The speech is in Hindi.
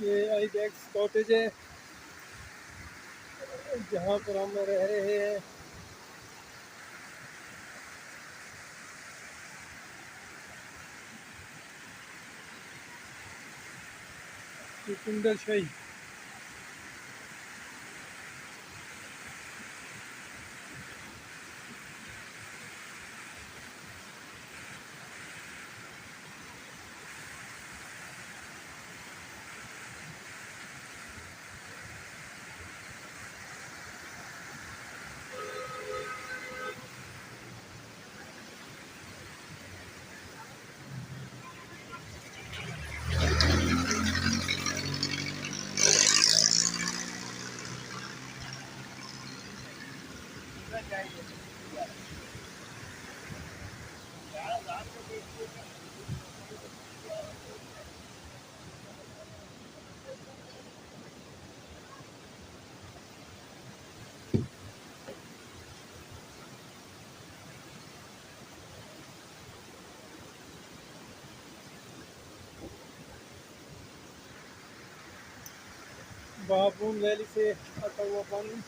ये आइबेक्स कॉटेज है जहाँ पर हम रह रहे हैं। सिकंदर शाही। बाबून वैली से आता हुआ पानी